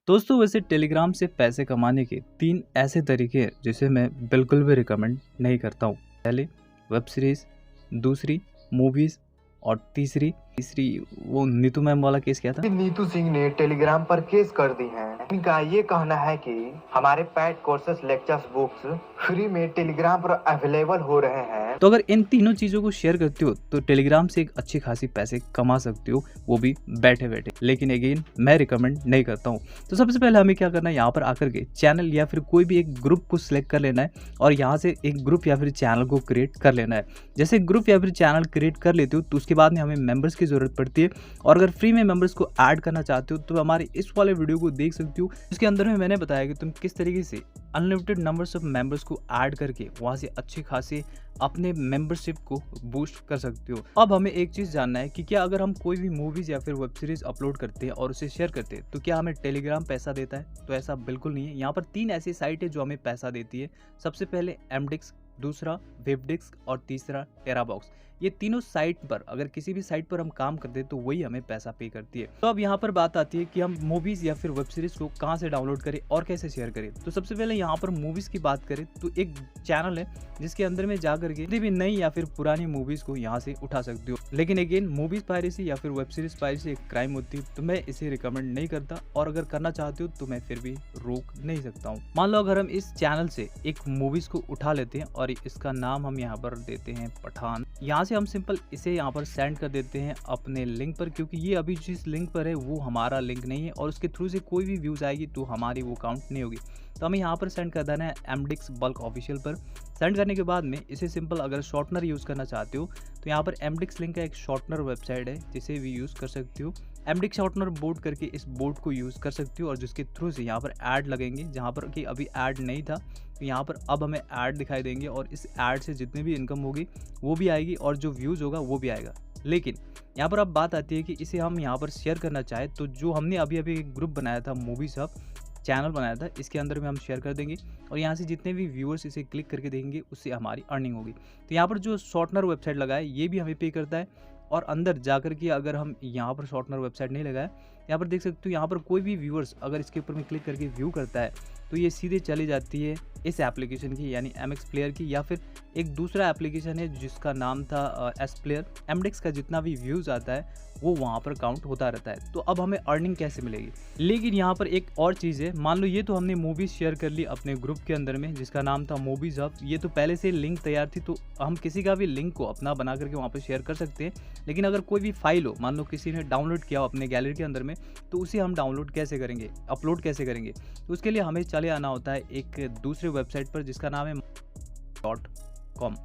दोस्तों वैसे टेलीग्राम से पैसे कमाने के 3 ऐसे तरीके हैं जिसे मैं बिल्कुल भी रिकमेंड नहीं करता हूँ। पहले वेब सीरीज़, दूसरी मूवीज़ और तीसरी तीसरी वो नीतू मैम वाला केस क्या था? नीतू सिंह ने टेलीग्राम पर केस कर दी हैं। इनका ये कहना है कि हमारे pad courses lectures books free में टेलीग्राम पर अवेलेबल हो रहे हैं। तो अगर इन तीनों चीज़ों को शेयर करते हो तो टेलीग्राम से एक अच्छी खासी पैसे कमा सकते हो, वो भी बैठे-बैठे। लेकिन अगेन मैं रिकमेंड नहीं करता हूँ। तो सबसे पहले हमें क्या करना है, यहाँ पर आकर के चैनल या फिर कोई भी एक ग्रुप को सिलेक्ट कर लेना है और यहाँ से एक ग्रुप या फिर चैनल को क्रिएट कर लेना है। जैसे ग्रुप या फिर चैनल क्रिएट कर लेते हो तो उसके बाद में हमें मेंबर्स की ज़रूरत पड़ती है और अगर फ्री में मेंबर्स को ऐड करना चाहते हो तो हमारे इस वाले वीडियो को देख सकते हो। इसके अंदर में मैंने बताया कि तुम किस तरीके से अनलिमिटेड नंबर्स ऑफ मेंबर्स को ऐड करके वहाँ से अच्छे खासे अपने मेंबरशिप को बूस्ट कर सकते हो। अब हमें एक चीज़ जानना है कि क्या अगर हम कोई भी मूवीज़ या फिर वेब सीरीज़ अपलोड करते हैं और उसे शेयर करते हैं तो क्या हमें टेलीग्राम पैसा देता है? तो ऐसा बिल्कुल नहीं है। यहाँ पर 3 ऐसी साइट है जो हमें पैसा देती है। सबसे पहले एमडिक्स, दूसरा वेबडिक्स और तीसरा टेराबॉक्स। ये तीनों साइट पर अगर किसी भी साइट पर हम काम करते हैं तो वही हमें पैसा पे करती है। तो अब यहाँ पर बात आती है कि हम मूवीज़ या फिर वेब सीरीज़ को कहाँ से डाउनलोड करें और कैसे शेयर करें। तो सबसे पहले यहाँ पर मूवीज़ की बात करें तो एक चैनल है जिसके अंदर में जा करके किसी भी नई या फिर पुरानी मूवीज़ को यहाँ से उठा सकते हो। लेकिन अगेन मूवीज़ पायरेसी या फिर वेब सीरीज़ पायरेसी एक क्राइम होती है, तो मैं इसे रिकमेंड नहीं करता और अगर करना चाहते हो तो मैं फिर भी रोक नहीं सकता हूँ। मान लो अगर हम इस चैनल से एक मूवीज़ को उठा लेते हैं और इसका नाम हम यहाँ पर देते हैं पठान। यहाँ से हम सिंपल इसे यहाँ पर सेंड कर देते हैं अपने लिंक पर, क्योंकि ये अभी जिस लिंक पर है वो हमारा लिंक नहीं है और उसके थ्रू से कोई भी व्यूज़ आएगी तो हमारी वो काउंट नहीं होगी। तो हमें यहाँ पर सेंड कर देना है एमडिक्स बल्क ऑफिशियल पर। सेंड करने के बाद में इसे सिंपल अगर शॉर्टनर यूज़ करना चाहते हो तो यहाँ पर एमडिक्स लिंक का एक शॉर्टनर वेबसाइट है जिसे भी यूज़ कर सकते हो। एमडिक्स शॉर्टनर बोर्ड करके इस बोर्ड को यूज़ कर सकते हो और जिसके थ्रू से यहाँ पर ऐड लगेंगे, जहाँ पर कि अभी ऐड नहीं था तो यहाँ पर अब हमें ऐड दिखाई देंगे और इस ऐड से जितनी भी इनकम होगी वो भी आएगी और जो व्यूज़ होगा वो भी आएगा। लेकिन यहाँ पर अब बात आती है कि इसे हम यहाँ पर शेयर करना चाहें तो जो हमने अभी अभी एक ग्रुप बनाया था, मूवीज़ हब चैनल बनाया था, इसके अंदर में हम शेयर कर देंगे और यहाँ से जितने भी व्यूअर्स इसे क्लिक करके देखेंगे उससे हमारी अर्निंग होगी। तो यहाँ पर जो शॉर्टनर वेबसाइट लगा है ये भी हमें पे करता है और अंदर जाकर के अगर हम यहाँ पर शॉर्टनर वेबसाइट नहीं लगाए, यहाँ पर देख सकते हो यहाँ पर कोई भी व्यूअर्स अगर इसके ऊपर में क्लिक करके व्यू करता है तो ये सीधे चली जाती है इस एप्लीकेशन की यानी एमएक्स प्लेयर की, या फिर एक दूसरा एप्लीकेशन है जिसका नाम था एस प्लेयर। एमडिक्स का जितना भी व्यूज़ आता है वो वहाँ पर काउंट होता रहता है। तो अब हमें अर्निंग कैसे मिलेगी? लेकिन यहाँ पर एक और चीज़ है, मान लो ये तो हमने मूवीज़ शेयर कर ली अपने ग्रुप के अंदर में जिसका नाम था मूवीज़ हब। ये तो पहले से लिंक तैयार थी तो हम किसी का भी लिंक को अपना बना करके वहाँ पर शेयर कर सकते हैं। लेकिन अगर कोई भी फाइल हो, मान लो किसी ने डाउनलोड किया हो अपने गैलरी के अंदर में, तो उसे हम डाउनलोड कैसे करेंगे, अपलोड कैसे करेंगे? तो उसके लिए हमें चले आना होता है एक दूसरे वेबसाइट पर जिसका नाम है .com।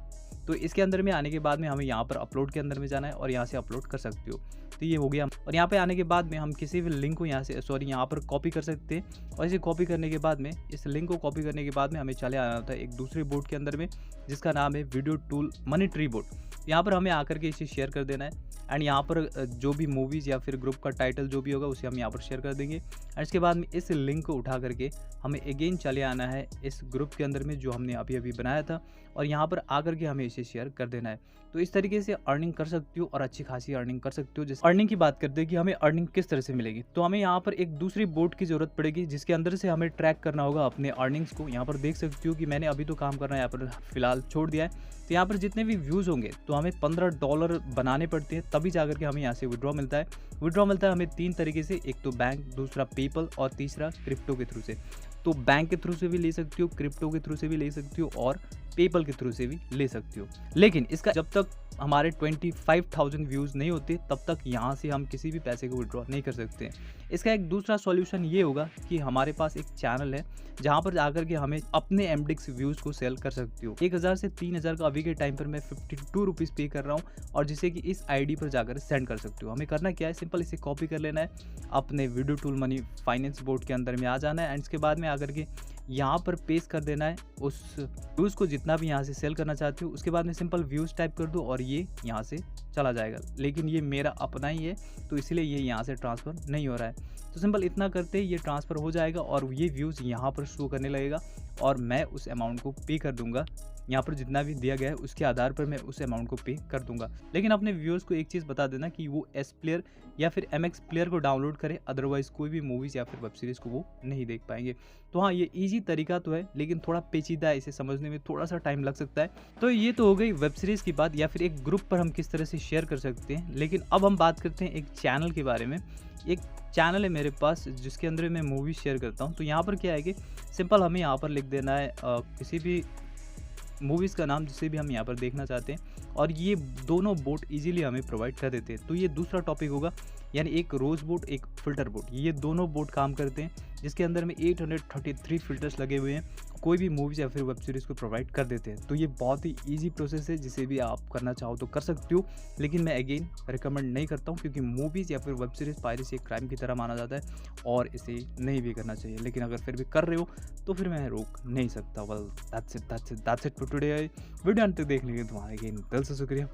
तो इसके अंदर में आने के बाद में हमें यहाँ पर अपलोड के अंदर में जाना है और यहाँ से अपलोड कर सकते हो। तो ये हो गया। और यहाँ पे आने के बाद में हम किसी भी लिंक को यहाँ से यहाँ पर कॉपी कर सकते हैं और इसे कॉपी करने के बाद में इस लिंक को कॉपी करने के बाद में हमें चले आना होता है एक दूसरे बोर्ड के अंदर में जिसका नाम है video tool money tree board. यहाँ पर हमें आकर के इसे शेयर कर देना है एंड यहाँ पर जो भी मूवीज़ या फिर ग्रुप का टाइटल जो भी होगा उसे हम यहाँ पर शेयर कर देंगे एंड इसके बाद में इस लिंक को उठा करके हमें अगेन चले आना है इस ग्रुप के अंदर में जो हमने अभी अभी बनाया था और यहाँ पर आकर के हमें इसे शेयर कर देना है। तो इस तरीके से अर्निंग कर सकते हो और अच्छी खासी अर्निंग कर सकते हो। जैसे अर्निंग की बात करते हैं कि हमें अर्निंग किस तरह से मिलेगी, तो हमें यहाँ पर एक दूसरी बोर्ड की जरूरत पड़ेगी जिसके अंदर से हमें ट्रैक करना होगा अपने अर्निंग्स को। यहाँ पर देख सकते हो कि मैंने अभी तो काम करना यहाँ पर फिलहाल छोड़ दिया है। तो यहाँ पर जितने भी व्यूज़ होंगे तो हमें $15 बनाने पड़ते हैं तभी जाकर के हमें यहाँ से विड्रॉ मिलता है। विड्रॉ मिलता है हमें 3 तरीके से, एक तो बैंक, दूसरा पेपल और तीसरा क्रिप्टो के थ्रू से। तो बैंक के थ्रू से भी ले सकती हो, क्रिप्टो के थ्रू से भी ले सकती हो और पेपल के थ्रू से भी ले सकती हो। लेकिन इसका जब तक हमारे 25,000 व्यूज़ नहीं होते तब तक यहाँ से हम किसी भी पैसे को विड्रॉ नहीं कर सकते हैं। इसका एक दूसरा सॉल्यूशन ये होगा कि हमारे पास एक चैनल है जहाँ पर जाकर के हमें अपने एमडिक्स व्यूज़ को सेल कर सकती हो। 1000 से 3000 का अभी के टाइम पर मैं 52 रुपीज़ पे कर रहा हूँ और जिसे कि इस आईडी पर जाकर सेंड कर सकते हो। हमें करना क्या है, सिंपल इसे कॉपी कर लेना है, अपने video tool money finance board के अंदर में आ जाना है एंड इसके बाद में आकर के यहाँ पर पेस्ट कर देना है उस व्यूज़ को जितना भी यहाँ से सेल करना चाहते हो। उसके बाद में सिंपल व्यूज़ टाइप कर दो और ये यहाँ से चला जाएगा। लेकिन ये मेरा अपना ही है तो इसलिए ये यहाँ से ट्रांसफ़र नहीं हो रहा है। तो सिंपल इतना करते ही ये ट्रांसफ़र हो जाएगा और ये व्यूज़ यहाँ पर शो करने लगेगा और मैं उस अमाउंट को पे कर दूँगा यहाँ पर जितना भी दिया गया है उसके आधार पर मैं उस अमाउंट को पे कर दूंगा। लेकिन अपने व्यूअर्स को एक चीज़ बता देना कि वो एस प्लेयर या फिर MX प्लेयर को डाउनलोड करें, अदरवाइज़ कोई भी मूवीज़ या फिर वेब सीरीज़ को वो नहीं देख पाएंगे। तो हाँ, ये ईजी तरीका तो है, लेकिन थोड़ा पेचीदा है, इसे समझने में थोड़ा सा टाइम लग सकता है। तो ये तो हो गई वेब सीरीज़ की बात, या फिर एक ग्रुप पर हम किस तरह से शेयर कर सकते हैं। लेकिन अब हम बात करते हैं एक चैनल के बारे में। एक चैनल है मेरे पास जिसके अंदर मैं मूवी शेयर करता हूँ। तो यहाँ पर क्या है कि सिंपल हमें यहाँ पर लिख देना है किसी भी मूवीज़ का नाम जिसे भी हम यहाँ पर देखना चाहते हैं, और ये दोनों बोट इजीली हमें प्रोवाइड कर देते हैं। तो ये दूसरा टॉपिक होगा, यानी एक रोज़ बोट, एक फ़िल्टर बोट। ये दोनों बोट काम करते हैं, जिसके अंदर में 833 फ़िल्टर्स लगे हुए हैं, कोई भी मूवीज़ या फिर वेब सीरीज़ को प्रोवाइड कर देते हैं। तो ये बहुत ही ईजी प्रोसेस है, जिसे भी आप करना चाहो तो कर सकते हो। लेकिन मैं अगेन रिकमेंड नहीं करता हूँ, क्योंकि मूवीज़ या फिर वेब सीरीज़ पायरेसी एक क्राइम की तरह माना जाता है और इसे नहीं भी करना चाहिए। लेकिन अगर फिर भी कर रहे हो तो फिर मैं रोक नहीं सकता। Well that's it for today. Video अंत तक देखने के लिए तुम्हारा अगेन दिल से शुक्रिया।